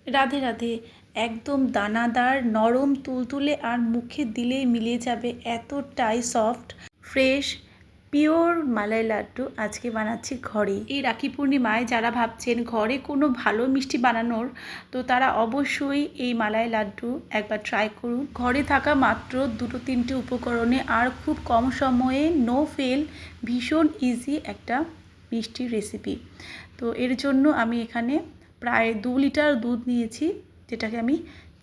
রাধে রাধে। একদম দানাদার, নরম, তুলতুলে আর মুখে দিলেই মিলিয়ে যাবে এতটাই সফট, ফ্রেশ, পিওর মালাই লাড্ডু আজকে বানাচ্ছি ঘরেই। এই রাখি পূর্ণিমায় যারা ভাবছেন ঘরে কোনো ভালো মিষ্টি বানানোর, তো তারা অবশ্যই এই মালাই লাড্ডু একবার ট্রাই করুন। ঘরে থাকা মাত্র 2-3টে উপকরণে আর খুব কম সময়ে নো ফেল, ভীষণ ইজি একটা মিষ্টির রেসিপি। তো এর জন্য আমি এখানে প্রায় 2 লিটার দুধ নিয়েছি, যেটাকে আমি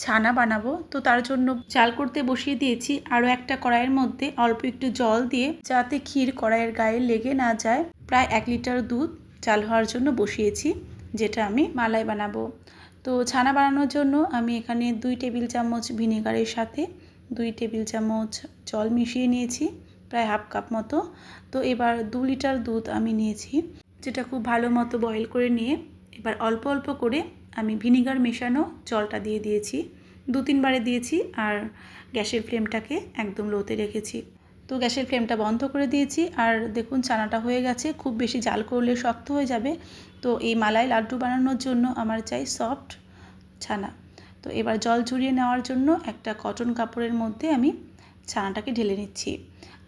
ছানা বানাবো। তো তার জন্য চাল করতে বসিয়ে দিয়েছি। আরও একটা কড়াইয়ের মধ্যে অল্প একটু জল দিয়ে, যাতে ক্ষীর কড়াইয়ের গায়ে লেগে না যায়, প্রায় 1 লিটার দুধ চাল হওয়ার জন্য বসিয়েছি, যেটা আমি মালাই বানাবো। তো ছানা বানানোর জন্য আমি এখানে 2 টেবিল চামচ ভিনেগারের সাথে 2 টেবিল চামচ জল মিশিয়ে নিয়েছি, প্রায় হাফ কাপ মতো। তো এবার 2 লিটার দুধ আমি নিয়েছি, যেটা খুব ভালো মতো বয়েল করে নিয়ে এবার অল্প অল্প করে আমি ভিনিগার মেশানো জলটা দিয়ে দিয়েছি। 2-3 বারে দিয়েছি আর গ্যাসের ফ্লেমটাকে একদম লোতে রেখেছি। তো গ্যাসের ফ্লেমটা বন্ধ করে দিয়েছি। আর দেখুন ছানাটা হয়ে গেছে। খুব বেশি জাল করলে শক্ত হয়ে যাবে। তো এই মালাই লাড্ডু বানানোর জন্য আমার চাই সফট ছানা। তো এবার জল ঝরিয়ে নেওয়ার জন্য একটা কটন কাপড়ের মধ্যে আমি ছানাটাকে ঢেলে নিচ্ছি।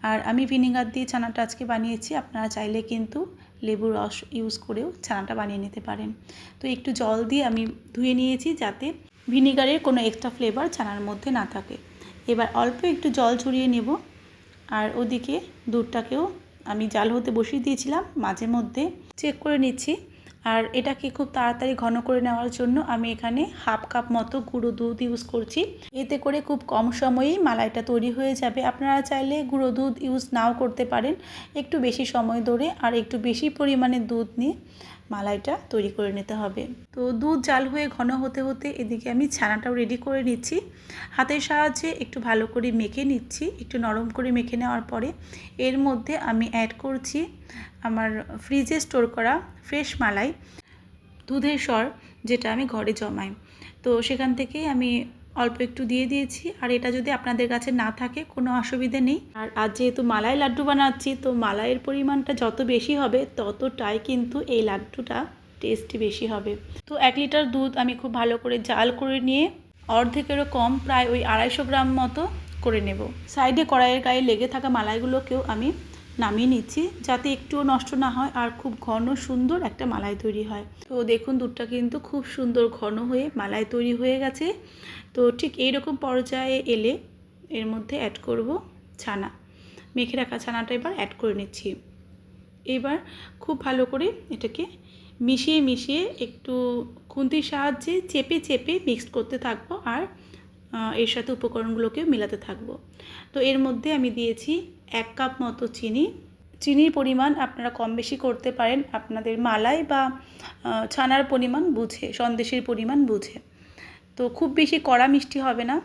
আর আমি ভিনেগার দিয়ে ছানাটা আজকে বানিয়েছি, আপনারা চাইলে কিন্তু লেবুর রস ইউজ করেও ছানাটা বানিয়ে নিতে পারেন। তো একটু জল দিয়ে আমি ধুয়ে নিয়েছি, যাতে ভিনেগারের কোনো এক্সট্রা ফ্লেভার ছানার মধ্যে না থাকে। এবার অল্প একটু জল ঝরিয়ে নেব। আর ওদিকে দুধটাকেও আমি জাল হতে বসিয়ে দিয়েছিলাম, মাঝে মধ্যে চেক করে নিচ্ছি। আর এটাকে খুব তাড়াতাড়ি ঘন করে নেওয়ার জন্য আমি এখানে হাফ কাপ মতো গুঁড়ো দুধ ইউজ করছি। এতে করে খুব কম সময়েই মালাইটা তৈরি হয়ে যাবে। আপনারা চাইলে গুঁড়ো দুধ ইউজ নাও করতে পারেন, একটু বেশি সময় ধরে আর একটু বেশি পরিমাণে দুধ নিয়ে মালাইটা তৈরি করে নিতে হবে। তো দুধ জাল হয়ে ঘন হতে হতে এদিকে আমি ছানাটাও রেডি করে নিচ্ছি। হাতের সাহায্যে একটু ভালো করে মেখে নিচ্ছি। একটু নরম করে মেখে নেওয়ার পরে এর মধ্যে আমি অ্যাড করছি আমার ফ্রিজে স্টোর করা ফ্রেশ মালাই, দুধের সর, যেটা আমি ঘরে জমাই। তো সেখান থেকেই আমি অল্প একটু দিয়ে দিয়েছি। আর এটা যদি আপনাদের কাছে না থাকে কোনো অসুবিধে নেই। আর আজ যেহেতু মালাই লাড্ডু বানাচ্ছি, তো মালাইয়ের পরিমাণটা যত বেশি হবে ততটাই কিন্তু এই লাড্ডুটা টেস্টি বেশি হবে। তো 1 লিটার দুধ আমি খুব ভালো করে জাল করে নিয়ে অর্ধেকেরও কম, প্রায় ওই 250 গ্রাম মতো করে নেব। সাইডে কড়াইয়ের গায়ে লেগে থাকা মালাইগুলোকেও আমি নামিয়ে নিচ্ছি, যাতে একটুও নষ্ট না হয় আর খুব ঘন সুন্দর একটা মালাই তৈরি হয়। তো দেখুন দুধটা কিন্তু খুব সুন্দর ঘন হয়ে মালাই তৈরি হয়ে গেছে। তো ঠিক এইরকম পর্যায়ে এলে এর মধ্যে অ্যাড করব ছানা। মেখে রাখা ছানাটা এবার অ্যাড করে নিচ্ছি। এবার খুব ভালো করে এটাকে মিশিয়ে মিশিয়ে একটু খুন্তির সাহায্যে চেপে চেপে মিক্সড করতে থাকবো আর এর সাথে উপকরণগুলোকে মেলাতে থাকবো। তো এর মধ্যে আমি দিয়েছি 1 কাপ মতো চিনি। চিনির পরিমাণ আপনারা কম বেশি করতে পারেন আপনাদের মালাই বা ছানার পরিমাণ বুঝে, সন্দেশের পরিমাণ বুঝে। তো খুব বেশি কড়া মিষ্টি হবে না,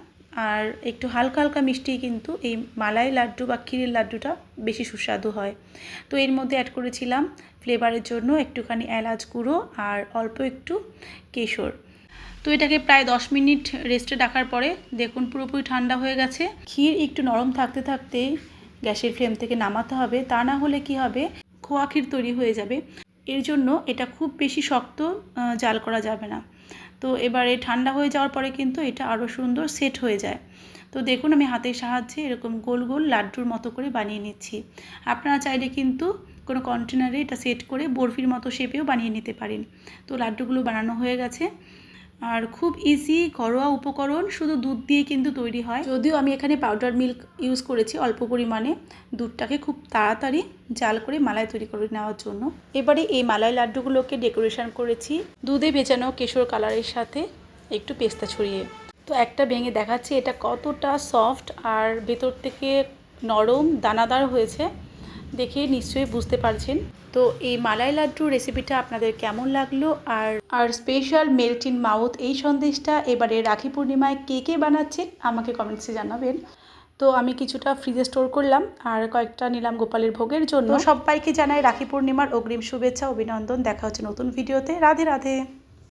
আর একটু হালকা হালকা মিষ্টি কিন্তু এই মালাই লাড্ডু বা ক্ষীরের লাড্ডুটা বেশি সুস্বাদু হয়। তো এর মধ্যে অ্যাড করেছিলাম ফ্লেভারের জন্য একটুখানি এলাচ গুঁড়ো আর অল্প একটু কেশর। তো এটাকে প্রায় 10 মিনিট রেস্টে রাখার পরে দেখুন পুরোপুরি ঠান্ডা হয়ে গেছে। ক্ষীর একটু নরম থাকতে থাকতেই গ্যাসের ফ্লেম থেকে নামাতে হবে, তা না হলে কি হবে, খোয়া ক্ষীর তৈরি হয়ে যাবে। এর জন্য এটা খুব বেশি শক্ত জাল করা যাবে না। তো এবারে ঠান্ডা হয়ে যাওয়ার পরে কিন্তু এটা আরও সুন্দর সেট হয়ে যায়। তো দেখুন আমি হাতের সাহায্যে এরকম গোল গোল লাড্ডুর মতো করে বানিয়ে নিচ্ছি। আপনারা চাইলে কিন্তু কোনো কন্টেনারে এটা সেট করে বরফির মতো শেপেও বানিয়ে নিতে পারেন। তো লাড্ডুগুলো বানানো হয়ে গেছে। আর খুব ইজি ঘরোয়া উপকরণ, শুধু দুধ দিয়ে কিন্তু তৈরি হয়। যদিও আমি এখানে পাউডার মিল্ক ইউজ করেছি অল্প পরিমাণে, দুধটাকে খুব তাড়াতাড়ি জাল করে মালাই তৈরি করে নেওয়ার জন্য। এবারে এই মালাই লাড্ডুগুলোকে ডেকোরেশন করেছি দুধে ভেজানো কেশর কালারের সাথে একটু পেস্তা ছড়িয়ে। তো একটা ভেঙে দেখাচ্ছি এটা কতটা সফট আর ভেতর থেকে নরম দানাদার হয়েছে, দেখে নিশ্চয়ই বুঝতে পারছেন। তো এই মালাই লাড্ডু রেসিপিটা আপনাদের কেমন লাগলো, আর স্পেশাল মেল্ট ইন মাউথ এই সন্দেশটা এবারে রাখি পূর্ণিমায় কে কে বানাচ্ছেন আমাকে কমেন্টসে জানাবেন। তো আমি কিছুটা ফ্রিজে স্টোর করলাম আর কয়েকটা নিলাম গোপালের ভোগের জন্য। সবাইকে জানাই রাখি পূর্ণিমার অগ্রিম শুভেচ্ছা অভিনন্দন। দেখা হচ্ছে নতুন ভিডিওতে। রাধে রাধে।